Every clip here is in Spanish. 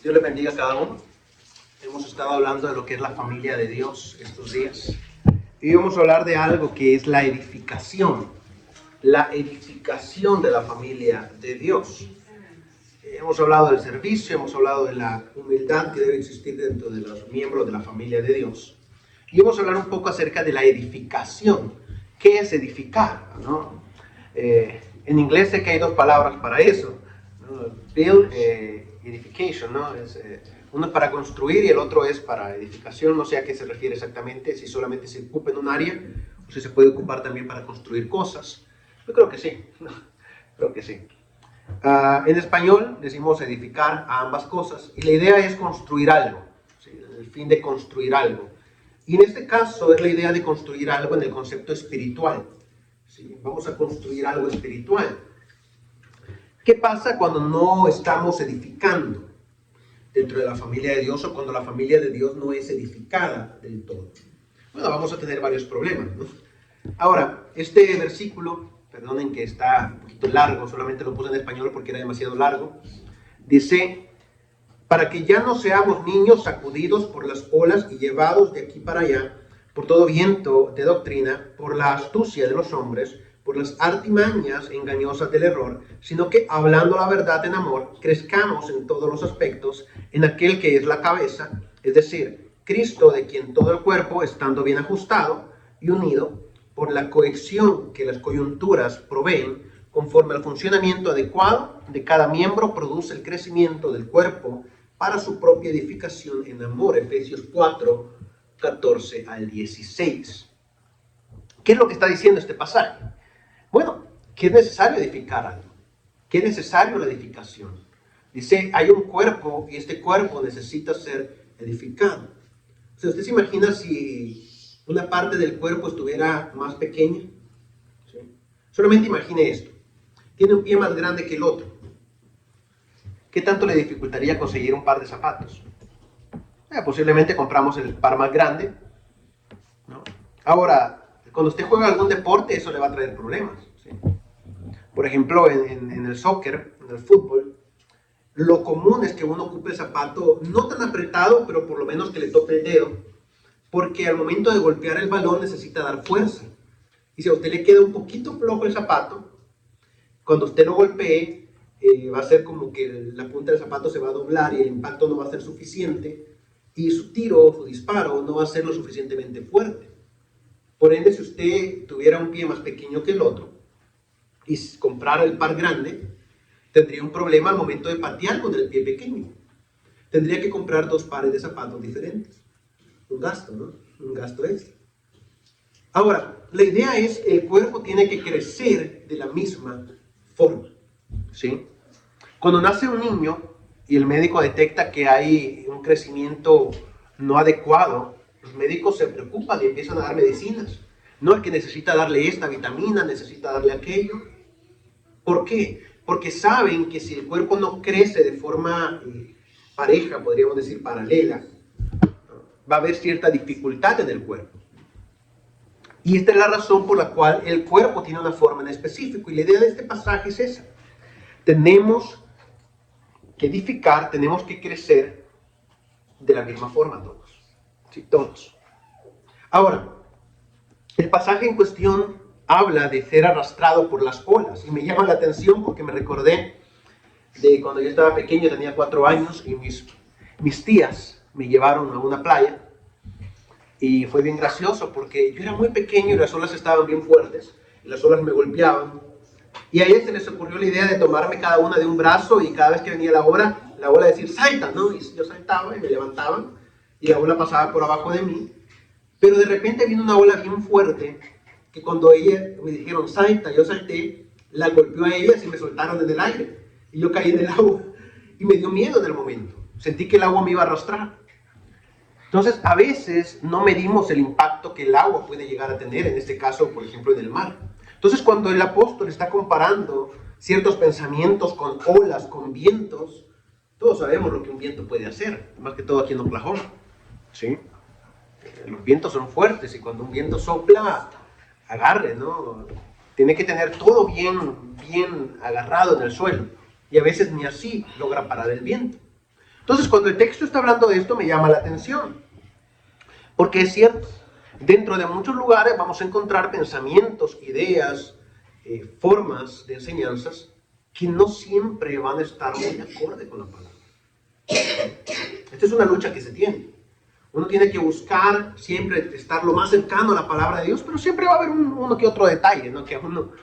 Dios le bendiga a cada uno. Hemos estado hablando de lo que es la familia de Dios estos días. Y vamos a hablar de algo que es la edificación de la familia de Dios. Hemos hablado del servicio, hemos hablado de la humildad que debe existir dentro de los miembros de la familia de Dios. Y vamos a hablar un poco acerca de la edificación. ¿Qué es edificar? ¿No? En inglés sé que hay dos palabras para eso, ¿no? Build, edification, ¿no? Uno es para construir y el otro es para edificación. No sé a qué se refiere exactamente, si solamente se ocupa en un área o si se puede ocupar también para construir cosas. Yo creo que sí, creo que sí. En español decimos edificar a ambas cosas y la idea es construir algo, ¿sí? El fin de construir algo. Y en este caso es la idea de construir algo en el concepto espiritual, ¿sí? Vamos a construir algo espiritual. ¿Qué pasa cuando no estamos edificando dentro de la familia de Dios o cuando la familia de Dios no es edificada del todo? Bueno, vamos a tener varios problemas, ¿no? Ahora, este versículo, perdonen que está un poquito largo, solamente lo puse en español porque era demasiado largo, dice: para que ya no seamos niños sacudidos por las olas y llevados de aquí para allá por todo viento de doctrina, por la astucia de los hombres, por las artimañas engañosas del error, sino que, hablando la verdad en amor, crezcamos en todos los aspectos en aquel que es la cabeza, es decir, Cristo, de quien todo el cuerpo, estando bien ajustado y unido por la cohesión que las coyunturas proveen, conforme al funcionamiento adecuado de cada miembro, produce el crecimiento del cuerpo para su propia edificación en amor. Efesios 4, 14 al 16. ¿Qué es lo que está diciendo este pasaje? Bueno, que es necesario edificar algo. ¿Qué es necesario la edificación? Dice, hay un cuerpo y este cuerpo necesita ser edificado. O sea, ¿usted se imagina si una parte del cuerpo estuviera más pequeña? ¿Sí? Solamente imagine esto. Tiene un pie más grande que el otro. ¿Qué tanto le dificultaría conseguir un par de zapatos? Posiblemente compramos el par más grande, ¿no? Ahora, cuando usted juega algún deporte, eso le va a traer problemas, ¿sí? Por ejemplo, en el soccer, en el fútbol, lo común es que uno ocupe el zapato no tan apretado, pero por lo menos que le tope el dedo, porque al momento de golpear el balón necesita dar fuerza. Y si a usted le queda un poquito flojo el zapato, cuando usted lo golpee, va a ser como que la punta del zapato se va a doblar y el impacto no va a ser suficiente y su tiro, su disparo no va a ser lo suficientemente fuerte. Por ende, si usted tuviera un pie más pequeño que el otro y comprara el par grande, tendría un problema al momento de patear con el pie pequeño. Tendría que comprar dos pares de zapatos diferentes. Un gasto, ¿no? Un gasto extra. Ahora, la idea es que el cuerpo tiene que crecer de la misma forma, ¿sí? Cuando nace un niño y el médico detecta que hay un crecimiento no adecuado, los médicos se preocupan y empiezan a dar medicinas. No, es que necesita darle esta vitamina, necesita darle aquello. ¿Por qué? Porque saben que si el cuerpo no crece de forma pareja, podríamos decir paralela, va a haber cierta dificultad en el cuerpo. Y esta es la razón por la cual el cuerpo tiene una forma en específico. Y la idea de este pasaje es esa. Tenemos que edificar, tenemos que crecer de la misma forma todos. Sí, todos. Ahora, el pasaje en cuestión habla de ser arrastrado por las olas. Y me llama la atención porque me recordé de cuando yo estaba pequeño, tenía 4 años, y mis tías me llevaron a una playa. Y fue bien gracioso porque yo era muy pequeño y las olas estaban bien fuertes. Y las olas me golpeaban. Y a ellas se les ocurrió la idea de tomarme cada una de un brazo y cada vez que venía la ola decir salta, ¿no? Y yo saltaba y me levantaban y la ola pasaba por abajo de mí. Pero de repente vino una ola bien fuerte que cuando ellas me dijeron salta, yo salté, la golpeó a ellas y me soltaron en el aire. Y yo caí en el agua y me dio miedo en el momento. Sentí que el agua me iba a arrastrar. Entonces, a veces no medimos el impacto que el agua puede llegar a tener, en este caso, por ejemplo, en el mar. Entonces, cuando el apóstol está comparando ciertos pensamientos con olas, con vientos, todos sabemos lo que un viento puede hacer, más que todo aquí en Oklahoma, ¿sí? Los vientos son fuertes y cuando un viento sopla, agarre, ¿no? Tiene que tener todo bien agarrado en el suelo y a veces ni así logra parar el viento. Entonces, cuando el texto está hablando de esto, me llama la atención. Porque es cierto, dentro de muchos lugares vamos a encontrar pensamientos, ideas, formas de enseñanzas que no siempre van a estar muy acorde con la palabra. Esta es una lucha que se tiene. Uno tiene que buscar siempre estar lo más cercano a la palabra de Dios, pero siempre va a haber uno que otro detalle, ¿no? Que a uno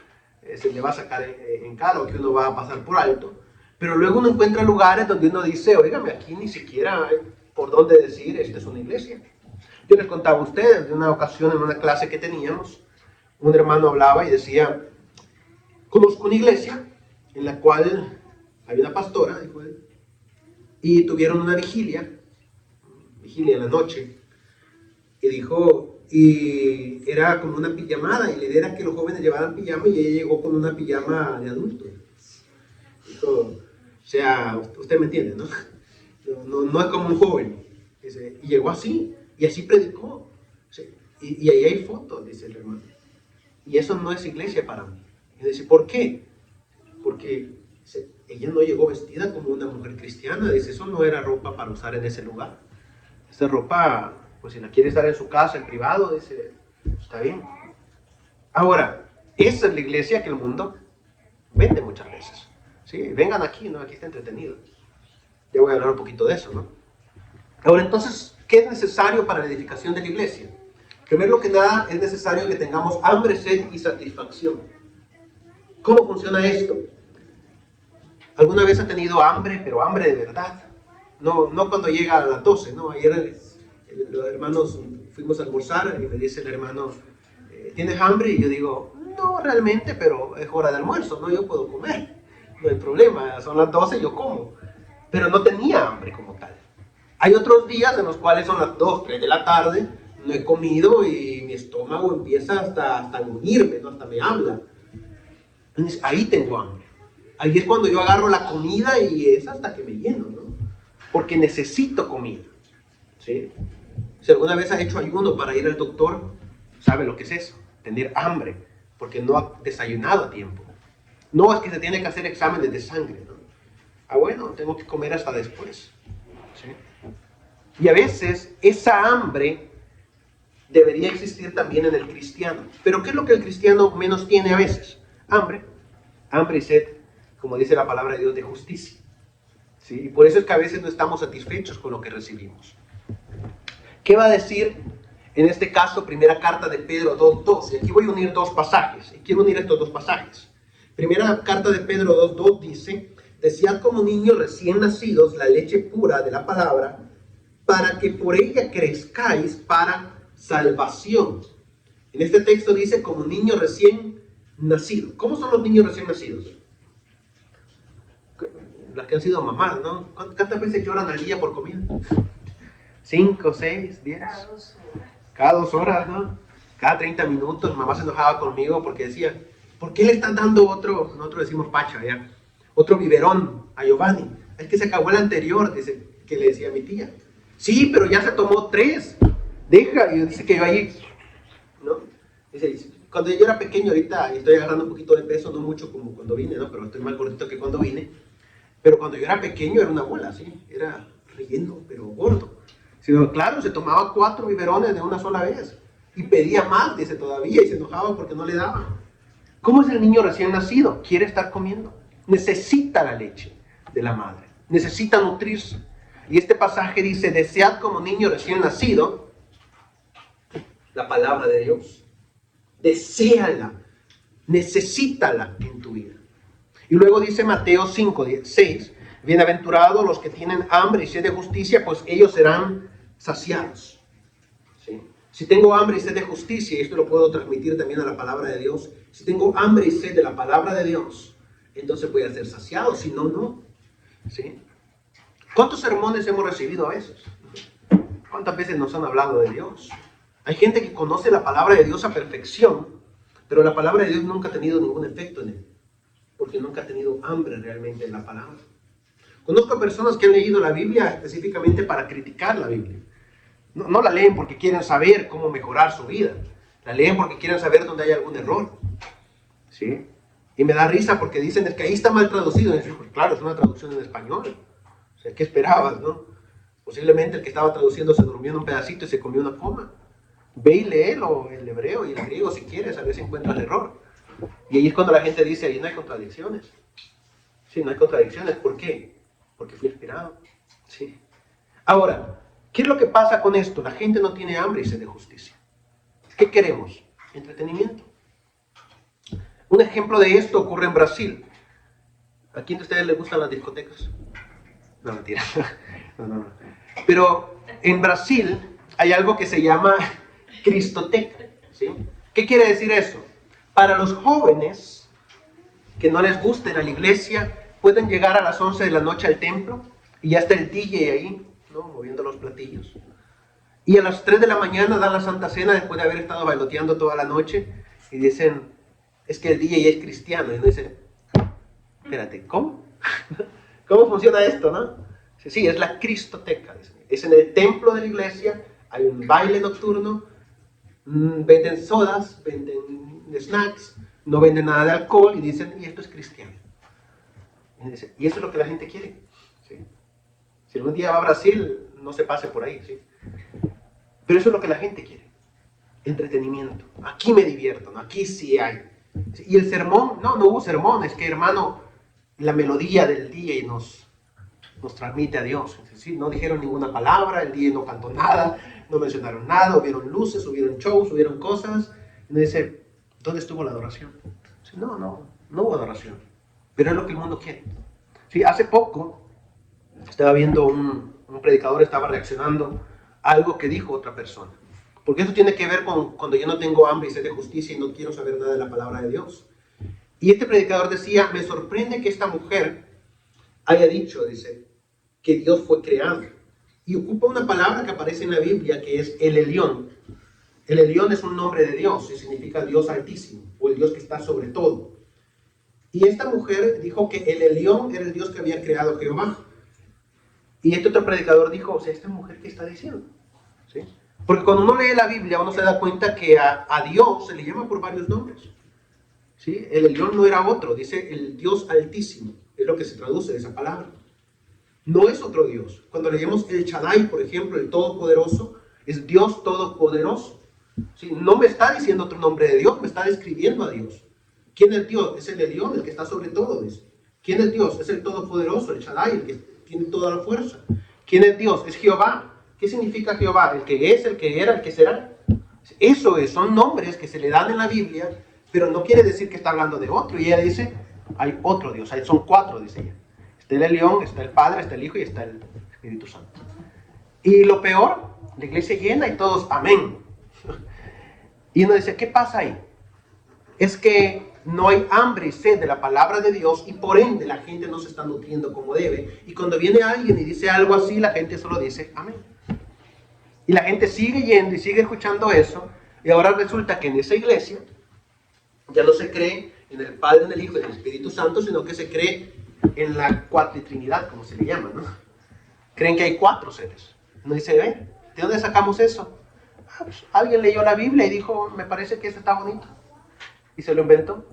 se le va a sacar en cara o que uno va a pasar por alto. Pero luego uno encuentra lugares donde uno dice, oígame, aquí ni siquiera hay por dónde decir, esta es una iglesia. Yo les contaba a ustedes de una ocasión en una clase que teníamos, un hermano hablaba y decía, conozco una iglesia en la cual había una pastora, dijo él, y tuvieron una vigilia en la noche, y dijo, y era como una pijamada, y la idea era que los jóvenes llevaran pijama, y ella llegó con una pijama de adulto. Dijo, o sea, usted me entiende, ¿no? No es como un joven. Dice, y llegó así, y así predicó. Y ahí hay fotos, dice el hermano. Y eso no es iglesia para mí. Y dice, ¿por qué? Porque dice, ella no llegó vestida como una mujer cristiana. Dice, eso no era ropa para usar en ese lugar. Esa ropa, pues si la quiere estar en su casa, en privado, dice, está bien. Ahora, esa es la iglesia que el mundo vende muchas veces. Sí, vengan aquí, ¿no? Aquí está entretenido. Ya voy a hablar un poquito de eso, ¿no? Ahora, entonces, ¿qué es necesario para la edificación de la iglesia? Primero que nada, es necesario que tengamos hambre, sed y satisfacción. ¿Cómo funciona esto? ¿Alguna vez ha tenido hambre, pero hambre de verdad? No cuando llega a las 12, ¿no? Ayer los hermanos fuimos a almorzar y me dice el hermano, ¿tienes hambre? Y yo digo, no realmente, pero es hora de almuerzo, ¿no? Yo puedo comer, no hay problema, son las 12 y yo como. Pero no tenía hambre como tal. Hay otros días en los cuales son las 2, 3 de la tarde, no he comido y mi estómago empieza hasta a gruñirme, ¿no? Hasta me habla. Entonces, ahí tengo hambre. Ahí es cuando yo agarro la comida y es hasta que me lleno, ¿no? Porque necesito comida, ¿sí? Si alguna vez has hecho ayuno para ir al doctor, sabe lo que es eso, tener hambre, porque no ha desayunado a tiempo. No es que se tiene que hacer exámenes de sangre, ¿no? Ah, bueno, tengo que comer hasta después, ¿sí? Y a veces esa hambre debería existir también en el cristiano. Pero ¿qué es lo que el cristiano menos tiene a veces? Hambre y sed, como dice la palabra de Dios, de justicia. ¿Sí? Y por eso es que a veces no estamos satisfechos con lo que recibimos. ¿Qué va a decir en este caso, primera carta de Pedro 2.2? Y aquí voy a unir dos pasajes. Y quiero unir estos dos pasajes. Primera carta de Pedro 2.2 dice, desead como niños recién nacidos la leche pura de la palabra, para que por ella crezcáis para salvación. En este texto dice como niños recién nacidos. ¿Cómo son los niños recién nacidos? Las que han sido mamás, ¿no? ¿Cuántas veces lloran al día por comida? 5, 6, 10. Cada 2 horas, ¿no? Cada 30 minutos. Mamá se enojaba conmigo porque decía, ¿por qué le están dando otro? Nosotros decimos pacha, ¿ya? Otro biberón a Giovanni. Es que se acabó el anterior, dice, que le decía a mi tía. Sí, pero ya se tomó 3. Deja, y dice que yo ahí, ¿no? Dice, cuando yo era pequeño, ahorita estoy agarrando un poquito de peso, no mucho como cuando vine, ¿no? Pero estoy más gordito que cuando vine. Pero cuando yo era pequeño era una bola, ¿sí? Era relleno, pero gordo. Sí, claro, se tomaba 4 biberones de una sola vez. Y pedía más, dice todavía, y se enojaba porque no le daban. ¿Cómo es el niño recién nacido? Quiere estar comiendo. Necesita la leche de la madre. Necesita nutrirse. Y este pasaje dice, desead como niño recién nacido la palabra de Dios. Deséala. Necesítala en tu vida. Y luego dice Mateo 5:6, bienaventurados los que tienen hambre y sed de justicia, pues ellos serán saciados. ¿Sí? Si tengo hambre y sed de justicia, y esto lo puedo transmitir también a la palabra de Dios, si tengo hambre y sed de la palabra de Dios, entonces voy a ser saciado, si no, no. ¿Sí? ¿Cuántos sermones hemos recibido a veces? ¿Cuántas veces nos han hablado de Dios? Hay gente que conoce la palabra de Dios a perfección, pero la palabra de Dios nunca ha tenido ningún efecto en él, porque nunca ha tenido hambre realmente en la palabra. Conozco personas que han leído la Biblia específicamente para criticar la Biblia. No la leen porque quieren saber cómo mejorar su vida. La leen porque quieren saber dónde hay algún error. ¿Sí? Y me da risa porque dicen es que ahí está mal traducido. Y yo, claro, es una traducción en español. O sea, ¿qué esperabas, no? Posiblemente el que estaba traduciendo se durmió en un pedacito y se comió una coma. Ve y léelo, el hebreo y el griego si quieres, a ver si encuentras el error. Y ahí es cuando la gente dice, ahí no hay contradicciones. Sí, no hay contradicciones. ¿Por qué? Porque fui inspirado. Sí. Ahora, ¿qué es lo que pasa con esto? La gente no tiene hambre y sed de justicia. ¿Qué queremos? Entretenimiento. Un ejemplo de esto ocurre en Brasil. ¿A quién de ustedes les gustan las discotecas? No, mentira. No. Pero en Brasil hay algo que se llama Cristoteca. ¿Sí? ¿Qué quiere decir eso? Para los jóvenes que no les gusta ir a la iglesia, pueden llegar a las 11 de la noche al templo y ya está el DJ ahí, ¿no? Moviendo los platillos. Y a las 3 de la mañana dan la Santa Cena después de haber estado bailoteando toda la noche y dicen, es que el DJ es cristiano. Y uno dice, espérate, ¿cómo? ¿Cómo funciona esto, no? Sí, es la Cristoteca. Es en el templo de la iglesia, hay un baile nocturno, venden sodas, venden snacks, no venden nada de alcohol y dicen, y esto es cristiano. Y eso es lo que la gente quiere. ¿Sí? Si algún día va a Brasil, no se pase por ahí. ¿Sí? Pero eso es lo que la gente quiere. Entretenimiento. Aquí me divierto, ¿no? Aquí sí hay. ¿Sí? Y el sermón, no hubo sermón, es que hermano, la melodía del DJ nos transmite a Dios. ¿Sí? No dijeron ninguna palabra, el DJ no cantó nada, no mencionaron nada, hubieron luces, hubieron shows, hubieron cosas. Y uno dice, ¿dónde estuvo la adoración? ¿Sí? No hubo adoración. Pero es lo que el mundo quiere. ¿Sí? Hace poco estaba viendo un predicador, estaba reaccionando a algo que dijo otra persona. Porque eso tiene que ver con cuando yo no tengo hambre y sed de justicia y no quiero saber nada de la palabra de Dios. Y este predicador decía, me sorprende que esta mujer haya dicho, dice, que Dios fue creado. Y ocupa una palabra que aparece en la Biblia que es el Elión. El Elión es un nombre de Dios y significa Dios altísimo o el Dios que está sobre todo. Y esta mujer dijo que el Elión era el Dios que había creado Jehová. Y este otro predicador dijo, o sea, ¿esta mujer qué está diciendo? ¿Sí? Porque cuando uno lee la Biblia uno se da cuenta que a Dios se le llama por varios nombres. ¿Sí? El Elión no era otro, dice el Dios altísimo, es lo que se traduce de esa palabra. No es otro Dios. Cuando leemos el Shaddai, por ejemplo, el Todopoderoso, es Dios Todopoderoso. ¿Sí? No me está diciendo otro nombre de Dios, me está describiendo a Dios. ¿Quién es Dios? Es el Elión, el que está sobre todo. Dice. ¿Quién es Dios? Es el Todopoderoso, el Shaddai, el que tiene toda la fuerza. ¿Quién es Dios? Es Jehová. ¿Qué significa Jehová? El que es, el que era, el que será. Eso es, son nombres que se le dan en la Biblia, pero no quiere decir que está hablando de otro. Y ella dice, hay otro Dios, son 4, dice ella. Está el Elión, está el Padre, está el Hijo y está el Espíritu Santo. Y lo peor, la iglesia llena y todos, amén. Y uno dice, ¿qué pasa ahí? Es que no hay hambre y sed de la palabra de Dios y por ende la gente no se está nutriendo como debe. Y cuando viene alguien y dice algo así, la gente solo dice, amén. Y la gente sigue yendo y sigue escuchando eso. Y ahora resulta que en esa iglesia ya no se cree en el Padre, en el Hijo y en el Espíritu Santo, sino que se cree en la cuatritrinidad, como se le llama, ¿no? Creen que hay 4 seres. Uno dice, ¿de dónde sacamos eso? Pues, alguien leyó la Biblia y dijo, me parece que eso está bonito. Y se lo inventó.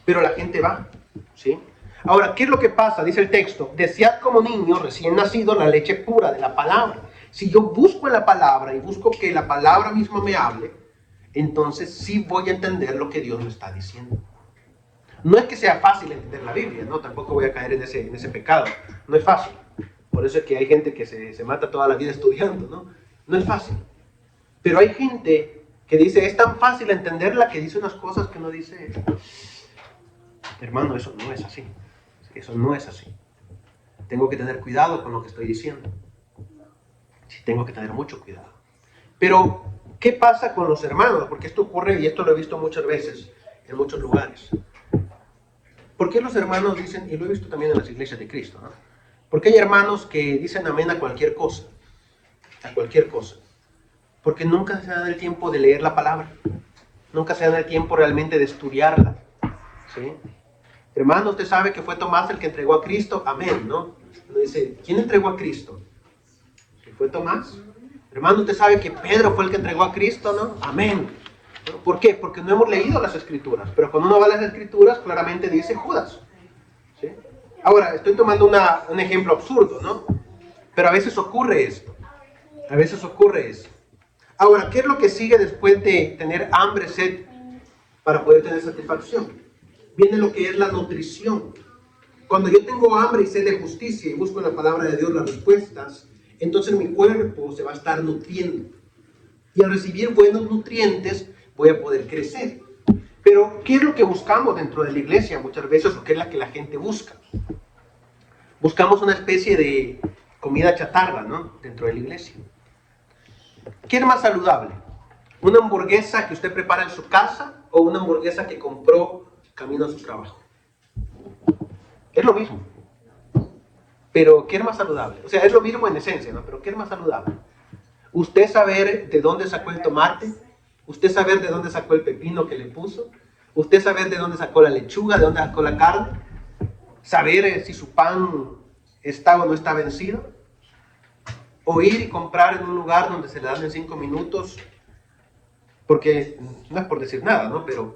Pero la gente va, ¿sí? Ahora, ¿qué es lo que pasa? Dice el texto, desead como niño recién nacido la leche pura de la palabra. Si yo busco en la palabra y busco que la palabra misma me hable, entonces sí voy a entender lo que Dios me está diciendo. No es que sea fácil entender la Biblia, ¿no? Tampoco voy a caer en ese pecado. No es fácil. Por eso es que hay gente que se mata toda la vida estudiando, ¿no? No es fácil. Pero hay gente que dice, es tan fácil entenderla que dice unas cosas que uno dice, hermano, eso no es así. Eso no es así. Tengo que tener cuidado con lo que estoy diciendo. Sí, tengo que tener mucho cuidado. Pero, ¿qué pasa con los hermanos? Porque esto ocurre, y esto lo he visto muchas veces, en muchos lugares. ¿Por qué los hermanos dicen, y lo he visto también en las iglesias de Cristo, ¿no? Porque hay hermanos que dicen amén a cualquier cosa. A cualquier cosa. Porque nunca se dan el tiempo de leer la palabra. Nunca se dan el tiempo realmente de estudiarla. ¿Sí? Hermano, usted sabe que fue Tomás el que entregó a Cristo. Amén, ¿no? Uno dice, ¿quién entregó a Cristo? ¿Fue Tomás? Hermano, usted sabe que Pedro fue el que entregó a Cristo, ¿no? Amén. ¿Por qué? Porque no hemos leído las Escrituras. Pero cuando uno va a las Escrituras, claramente dice Judas. ¿Sí? Ahora, estoy tomando un ejemplo absurdo, ¿no? Pero a veces ocurre esto. A veces ocurre eso. Ahora, ¿qué es lo que sigue después de tener hambre, sed, para poder tener satisfacción? Viene lo que es la nutrición. Cuando yo tengo hambre y sed de justicia y busco en la palabra de Dios las respuestas, entonces mi cuerpo se va a estar nutriendo. Y al recibir buenos nutrientes, voy a poder crecer. Pero, ¿qué es lo que buscamos dentro de la iglesia muchas veces? ¿O qué es la que la gente busca? Buscamos una especie de comida chatarra, ¿no? Dentro de la iglesia. ¿Qué es más saludable? ¿Una hamburguesa que usted prepara en su casa o una hamburguesa que compró camino a su trabajo? Es lo mismo. Pero ¿qué es más saludable? O sea, es lo mismo en esencia, ¿no? Pero ¿qué es más saludable? ¿Usted saber de dónde sacó el tomate? ¿Usted saber de dónde sacó el pepino que le puso? ¿Usted saber de dónde sacó la lechuga? ¿De dónde sacó la carne? ¿Saber si su pan está o no está vencido? ¿O ir y comprar en un lugar donde se le dan en 5 minutos? Porque, no es por decir nada, ¿no? Pero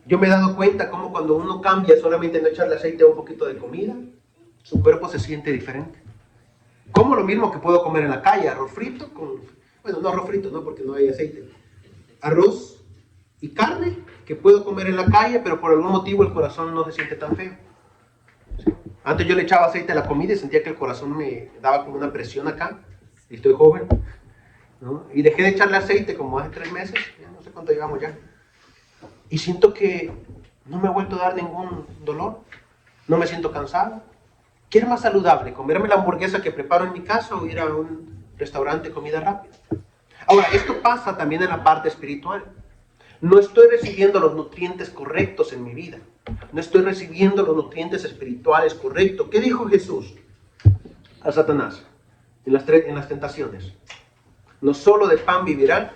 yo me he dado cuenta cómo cuando uno cambia solamente no echarle aceite a un poquito de comida, su cuerpo se siente diferente. Como lo mismo que puedo comer en la calle, arroz frito con... Bueno, no arroz frito, no, porque no hay aceite. Arroz y carne que puedo comer en la calle, pero por algún motivo el corazón no se siente tan feo. ¿Sí? Antes yo le echaba aceite a la comida y sentía que el corazón me daba como una presión acá. Y estoy joven, ¿no? Y dejé de echarle aceite como hace 3 meses, ya no sé cuánto llevamos ya. Y siento que no me ha vuelto a dar ningún dolor, no me siento cansado. ¿Qué es más saludable? ¿Comerme la hamburguesa que preparo en mi casa o ir a un restaurante de comida rápida? Ahora, esto pasa también en la parte espiritual. No estoy recibiendo los nutrientes correctos en mi vida. No estoy recibiendo los nutrientes espirituales correctos. ¿Qué dijo Jesús a Satanás en las tentaciones? No solo de pan vivirá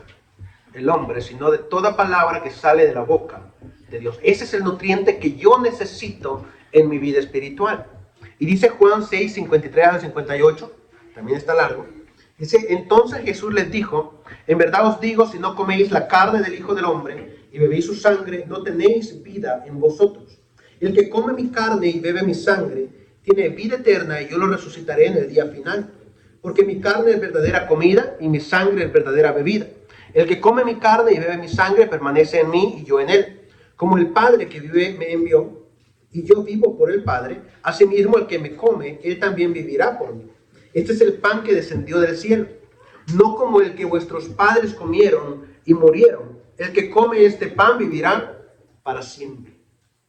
el hombre, sino de toda palabra que sale de la boca de Dios. Ese es el nutriente que yo necesito en mi vida espiritual. Y dice Juan 6, 53 al 58, también está largo. Dice, entonces Jesús les dijo, en verdad os digo, si no coméis la carne del Hijo del Hombre y bebéis su sangre, no tenéis vida en vosotros. El que come mi carne y bebe mi sangre, tiene vida eterna y yo lo resucitaré en el día final. Porque mi carne es verdadera comida y mi sangre es verdadera bebida. El que come mi carne y bebe mi sangre permanece en mí y yo en él. Como el Padre que vive me envió y yo vivo por el Padre, asimismo el que me come, él también vivirá por mí. Este es el pan que descendió del cielo, no como el que vuestros padres comieron y murieron. El que come este pan vivirá para siempre.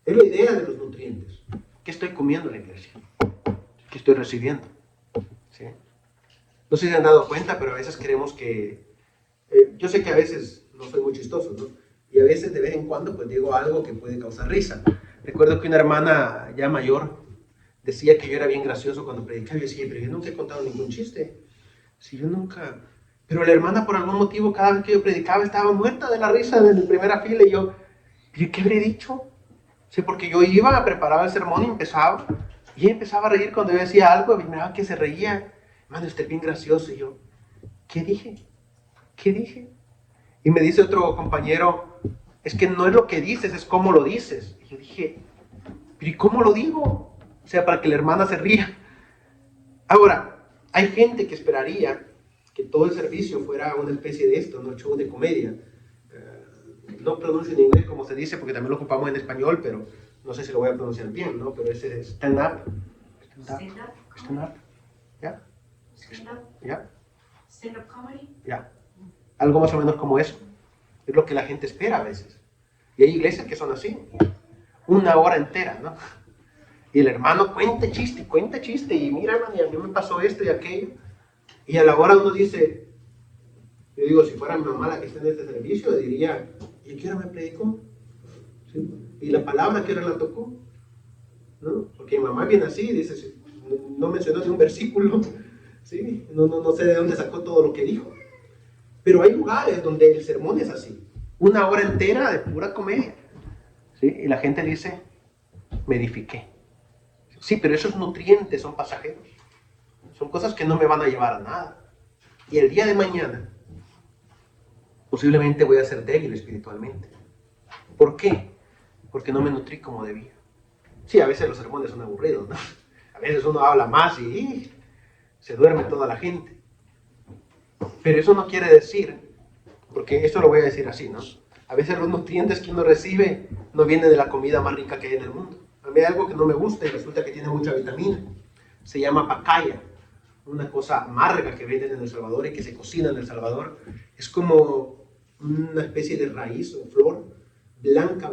Es la idea de los nutrientes. ¿Qué estoy comiendo en la iglesia? ¿Qué estoy recibiendo? ¿Sí? No sé si se han dado cuenta, pero a veces creemos que... yo sé que a veces no soy muy chistoso, ¿no? Y a veces de vez en cuando pues digo algo que puede causar risa. Recuerdo que una hermana ya mayor decía que yo era bien gracioso cuando predicaba. Yo decía, pero yo nunca he contado ningún chiste. Si yo nunca... Pero la hermana por algún motivo cada vez que yo predicaba estaba muerta de la risa en la primera fila y yo, ¿qué habré dicho? Sí, porque yo iba, preparaba el sermón y empezaba. Y ella empezaba a reír cuando yo decía algo y miraba que se reía. Hermano, usted es bien gracioso. Y yo, ¿qué dije? ¿Qué dije? Y me dice otro compañero, es que no es lo que dices, es cómo lo dices. Y yo dije, ¿pero y cómo lo digo? O sea, para que la hermana se ría. Ahora, hay gente que esperaría que todo el servicio fuera una especie de esto, ¿no? Show de comedia. No pronuncio en inglés como se dice, porque también lo ocupamos en español, pero no sé si lo voy a pronunciar bien, ¿no? Pero ese es stand-up. Stand-up. ¿Ya? ¿Ya? Stand-up comedy. ¿Ya? Algo más o menos como eso. Es lo que la gente espera a veces. Y hay iglesias que son así. 1 hora entera, ¿no? Y el hermano cuenta chiste. Y mira, hermano, y a mí me pasó esto y aquello. Y a la hora uno dice, yo digo, si fuera mi mamá la que está en este servicio, diría, ¿y qué hora me predicó? ¿Sí? ¿Y la palabra qué hora la tocó? ¿No? Porque mi mamá viene así, dice, no mencionó ni un versículo. ¿Sí? No sé de dónde sacó todo lo que dijo. Pero hay lugares donde el sermón es así. 1 hora entera de pura comedia. ¿Sí? Y la gente dice, me edifiqué. Sí, pero esos nutrientes son pasajeros. Son cosas que no me van a llevar a nada. Y el día de mañana, posiblemente voy a ser débil espiritualmente. ¿Por qué? Porque no me nutrí como debía. Sí, a veces los sermones son aburridos, ¿no? A veces uno habla más y se duerme toda la gente. Pero eso no quiere decir, porque esto lo voy a decir así, ¿no? A veces los nutrientes que uno recibe no vienen de la comida más rica que hay en el mundo. A mí hay algo que no me gusta y resulta que tiene mucha vitamina. Se llama pacaya, una cosa amarga que venden en El Salvador y que se cocina en El Salvador. Es como una especie de raíz o flor blanca,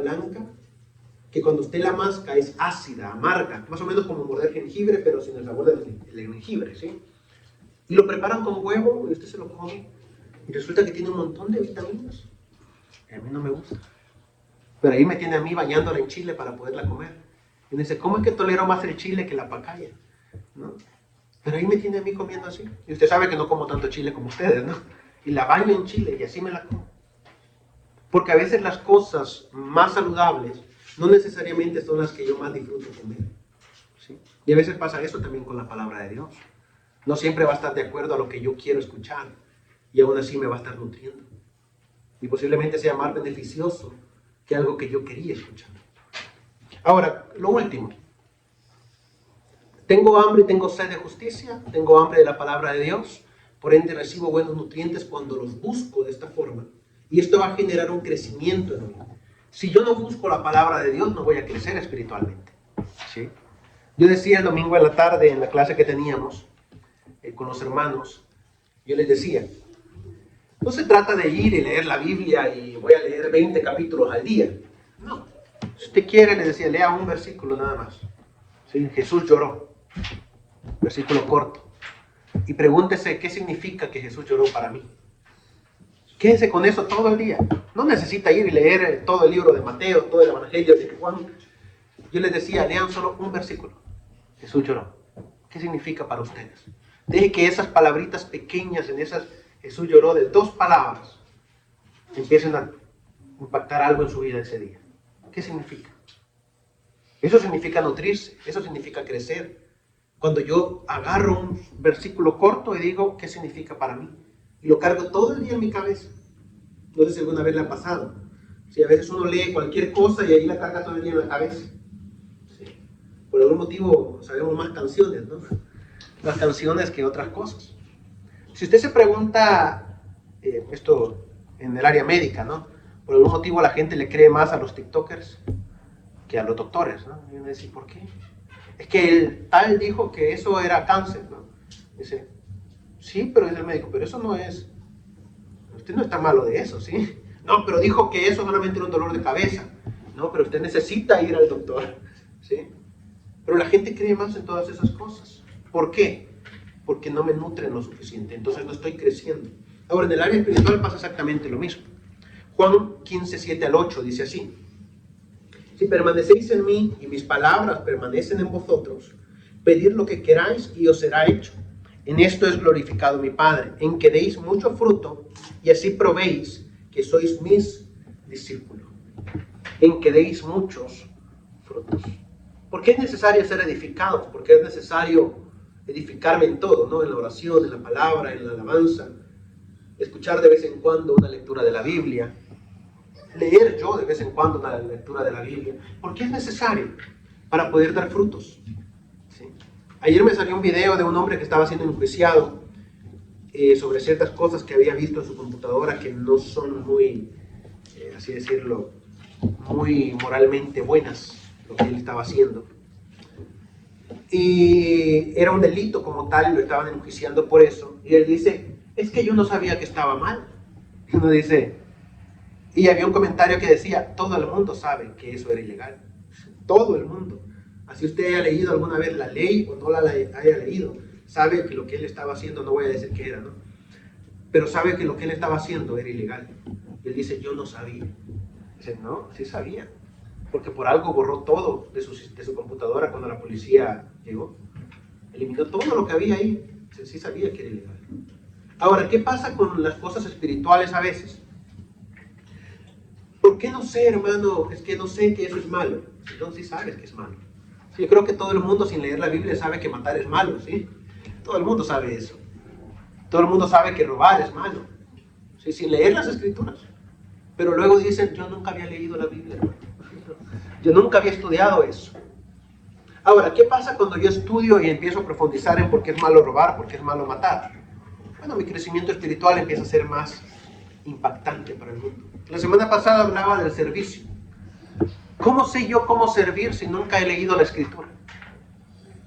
que cuando usted la masca es ácida, amarga, más o menos como morder jengibre, pero sin el sabor del jengibre, ¿sí? Y lo preparan con huevo y usted se lo come y resulta que tiene un montón de vitaminas. Y a mí no me gusta. Pero ahí me tiene a mí bañándola en chile para poderla comer. Y me dice, ¿cómo es que tolero más el chile que la pacaya? ¿No? Pero ahí me tiene a mí comiendo así. Y usted sabe que no como tanto chile como ustedes, ¿no? Y la baño en chile y así me la como. Porque a veces las cosas más saludables no necesariamente son las que yo más disfruto comer, ¿sí? Y a veces pasa eso también con la palabra de Dios. No siempre va a estar de acuerdo a lo que yo quiero escuchar y aún así me va a estar nutriendo. Y posiblemente sea más beneficioso que algo que yo quería escuchar. Ahora, lo último. Tengo hambre y tengo sed de justicia, tengo hambre de la palabra de Dios, por ende recibo buenos nutrientes cuando los busco de esta forma. Y esto va a generar un crecimiento en mí. Si yo no busco la palabra de Dios, no voy a crecer espiritualmente, ¿sí? Yo decía el domingo en la tarde, en la clase que teníamos con los hermanos, yo les decía, no se trata de ir y leer la Biblia y voy a leer 20 capítulos al día. No. Si usted quiere, le decía, lea un versículo nada más. ¿Sí? Jesús lloró. Versículo corto. Y pregúntese qué significa que Jesús lloró para mí. Quédese con eso todo el día. No necesita ir y leer todo el libro de Mateo, todo el Evangelio de Juan. Yo les decía, lean solo un versículo. Jesús lloró. ¿Qué significa para ustedes? Deje que esas palabritas pequeñas, en esas Jesús lloró de 2 palabras, empiecen a impactar algo en su vida ese día. ¿Qué significa? Eso significa nutrirse, eso significa crecer. Cuando yo agarro un versículo corto y digo, ¿qué significa para mí? Y lo cargo todo el día en mi cabeza. No sé si alguna vez le ha pasado. Si a veces uno lee cualquier cosa y ahí la carga todo el día en la cabeza. ¿Sí? Por algún motivo sabemos más canciones, ¿no? Más canciones que otras cosas. Si usted se pregunta, esto en el área médica, ¿no? Por algún motivo la gente le cree más a los TikTokers que a los doctores, ¿no? Y uno dice, ¿por qué? Es que el tal dijo que eso era cáncer, ¿no? Dice, sí, pero dice el médico, pero eso no es, usted no está malo de eso, ¿sí? No, pero dijo que eso solamente era un dolor de cabeza. No, pero usted necesita ir al doctor, ¿sí? Pero la gente cree más en todas esas cosas. ¿Por qué? Porque no me nutren lo suficiente, entonces no estoy creciendo. Ahora, en el área espiritual pasa exactamente lo mismo. Juan 15, 7 al 8 dice así: si permanecéis en mí y mis palabras permanecen en vosotros, pedid lo que queráis y os será hecho. En esto es glorificado mi Padre, en que deis mucho fruto y así probéis que sois mis discípulos. En que deis muchos frutos. ¿Por qué es necesario ser edificados? Porque es necesario edificarme en todo, ¿no? En la oración, en la palabra, en la alabanza, escuchar de vez en cuando una lectura de la Biblia, leer yo de vez en cuando una lectura de la Biblia, porque es necesario para poder dar frutos, ¿sí? Ayer me salió un video de un hombre que estaba siendo enjuiciado sobre ciertas cosas que había visto en su computadora que no son muy, así decirlo, muy moralmente buenas, lo que él estaba haciendo. Y era un delito como tal y lo estaban enjuiciando por eso. Y él dice, es que yo no sabía que estaba mal. Y uno dice, y había un comentario que decía, todo el mundo sabe que eso era ilegal. Todo el mundo. Así usted haya leído alguna vez la ley o no la haya leído, sabe que lo que él estaba haciendo, no voy a decir qué era, ¿no? Pero sabe que lo que él estaba haciendo era ilegal. Y él dice, yo no sabía. Dice, no, sí sabía. Porque por algo borró todo de su computadora cuando la policía llegó. Eliminó todo lo que había ahí. Dice, sí sabía que era ilegal. Ahora, ¿qué pasa con las cosas espirituales a veces? ¿Por qué no sé, hermano? Es que no sé que eso es malo. Entonces sí sabes que es malo. Sí, yo creo que todo el mundo sin leer la Biblia sabe que matar es malo, ¿sí? Todo el mundo sabe eso. Todo el mundo sabe que robar es malo, ¿sí? Sin leer las escrituras. Pero luego dicen, yo nunca había leído la Biblia, hermano. Yo nunca había estudiado eso. Ahora, ¿qué pasa cuando yo estudio y empiezo a profundizar en por qué es malo robar, por qué es malo matar? Bueno, mi crecimiento espiritual empieza a ser más impactante para el mundo. La semana pasada hablaba del servicio. ¿Cómo sé yo cómo servir si nunca he leído la Escritura?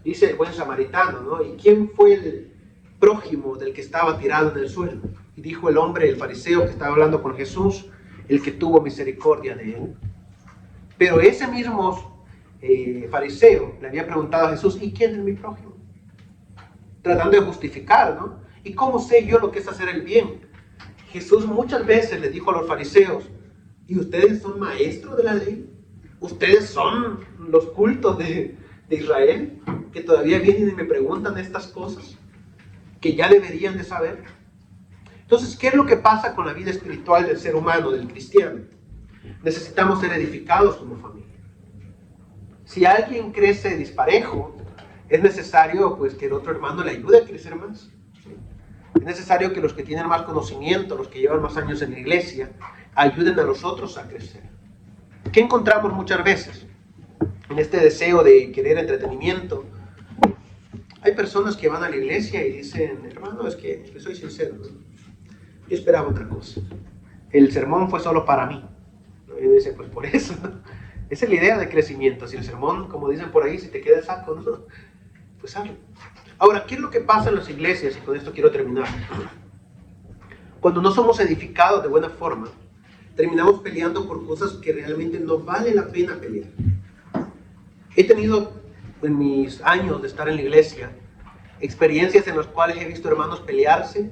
Dice el buen samaritano, ¿no? ¿Y quién fue el prójimo del que estaba tirado en el suelo? Y dijo el hombre, el fariseo que estaba hablando con Jesús, el que tuvo misericordia de él. Pero ese mismo fariseo le había preguntado a Jesús, ¿y quién es mi prójimo? Tratando de justificar, ¿no? ¿Y cómo sé yo lo que es hacer el bien? Jesús muchas veces le dijo a los fariseos, ¿y ustedes son maestros de la ley? ¿Ustedes son los cultos de Israel? Que todavía vienen y me preguntan estas cosas, que ya deberían de saber. Entonces, ¿qué es lo que pasa con la vida espiritual del ser humano, del cristiano? Necesitamos ser edificados como familia. Si alguien crece disparejo, es necesario pues que el otro hermano le ayude a crecer más. Es necesario que los que tienen más conocimiento, los que llevan más años en la iglesia, ayuden a los otros a crecer. ¿Qué encontramos muchas veces? En este deseo de querer entretenimiento, hay personas que van a la iglesia y dicen, hermano, es que soy sincero, ¿no? Yo esperaba otra cosa. El sermón fue solo para mí. Y dice, pues por eso, ¿no? Esa es la idea de crecimiento. Si el sermón, como dicen por ahí, si te queda el saco, ¿no? Pues hazlo. Ahora, ¿qué es lo que pasa en las iglesias? Y con esto quiero terminar. Cuando no somos edificados de buena forma, terminamos peleando por cosas que realmente no vale la pena pelear. He tenido en mis años de estar en la iglesia experiencias en las cuales he visto hermanos pelearse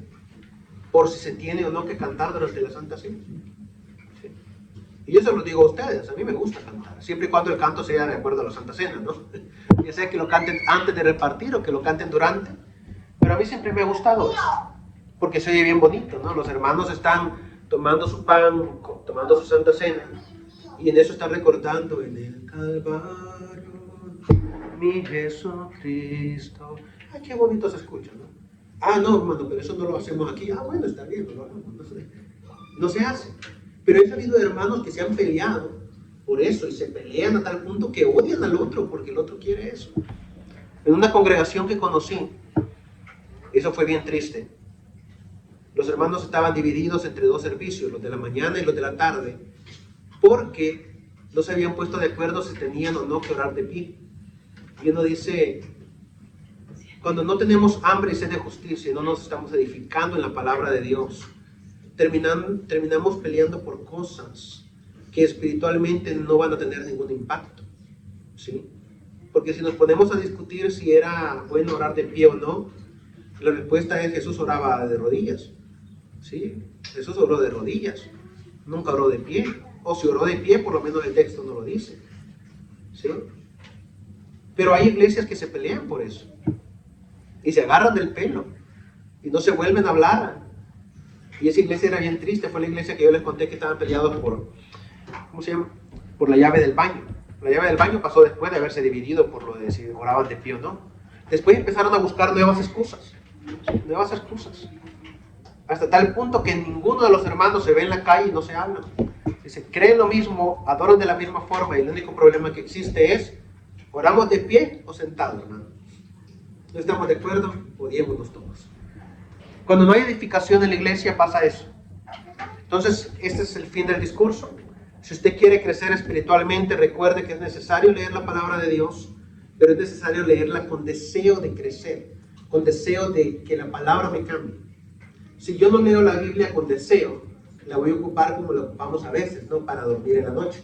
por si se tiene o no que cantar durante la Santa Cena. ¿Sí? Y yo se lo digo a ustedes, a mí me gusta cantar, siempre y cuando el canto sea de acuerdo a la Santa Cena, ¿no? Ya sea que lo canten antes de repartir o que lo canten durante, pero a mí siempre me ha gustado eso, porque se oye bien bonito, ¿no? Los hermanos están tomando su pan, tomando su Santa Cena, y en eso están recordando en el Calvario, mi Jesucristo. Ay, qué bonito se escucha, ¿no? Ah, no, hermano, pero eso no lo hacemos aquí. Ah, bueno, está bien, no lo hagamos, no se hace. Pero he sabido de hermanos que se han peleado por eso y se pelean a tal punto que odian al otro porque el otro quiere eso. En una congregación que conocí, eso fue bien triste. Los hermanos estaban divididos entre dos servicios, los de la mañana y los de la tarde, porque no se habían puesto de acuerdo si tenían o no que orar de pie. Y uno dice, cuando no tenemos hambre y sed de justicia y no nos estamos edificando en la palabra de Dios, terminamos peleando por cosas que espiritualmente no van a tener ningún impacto, ¿sí? Porque si nos ponemos a discutir si era bueno orar de pie o no, la respuesta es Jesús oraba de rodillas, ¿sí? Jesús oró de rodillas, nunca oró de pie, o si oró de pie, por lo menos el texto no lo dice, ¿sí? Pero hay iglesias que se pelean por eso y se agarran del pelo y no se vuelven a hablar. Y esa iglesia era bien triste, fue la iglesia que yo les conté que estaban peleados por, ¿cómo se llama? Por la llave del baño. La llave del baño pasó después de haberse dividido por lo de si oraban de pie o no. Después empezaron a buscar nuevas excusas, hasta tal punto que ninguno de los hermanos se ve en la calle y no se hablan. Dice, creen lo mismo, adoran de la misma forma y el único problema que existe es, ¿oramos de pie o sentados, hermano? ¿No estamos de acuerdo? Odiémonos todos. Cuando no hay edificación en la iglesia pasa eso. Entonces, este es el fin del discurso. Si usted quiere crecer espiritualmente, recuerde que es necesario leer la palabra de Dios, pero es necesario leerla con deseo de crecer, con deseo de que la palabra me cambie. Si yo no leo la Biblia con deseo, la voy a ocupar como la ocupamos a veces, ¿no? Para dormir en la noche.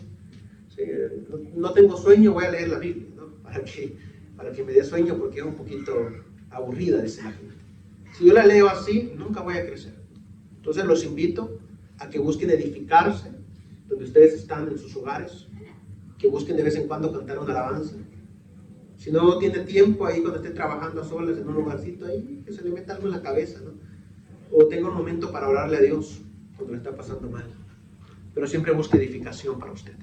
¿Sí? No tengo sueño, voy a leer la Biblia, ¿no? Para que me dé sueño, porque es un poquito aburrida, dice la gente. Si yo la leo así, nunca voy a crecer. Entonces los invito a que busquen edificarse donde ustedes están en sus hogares, que busquen de vez en cuando cantar una alabanza. Si no tiene tiempo ahí cuando esté trabajando a solas en un lugarcito ahí, que se le meta algo en la cabeza, ¿no? O tenga un momento para orarle a Dios cuando le está pasando mal. Pero siempre busque edificación para usted.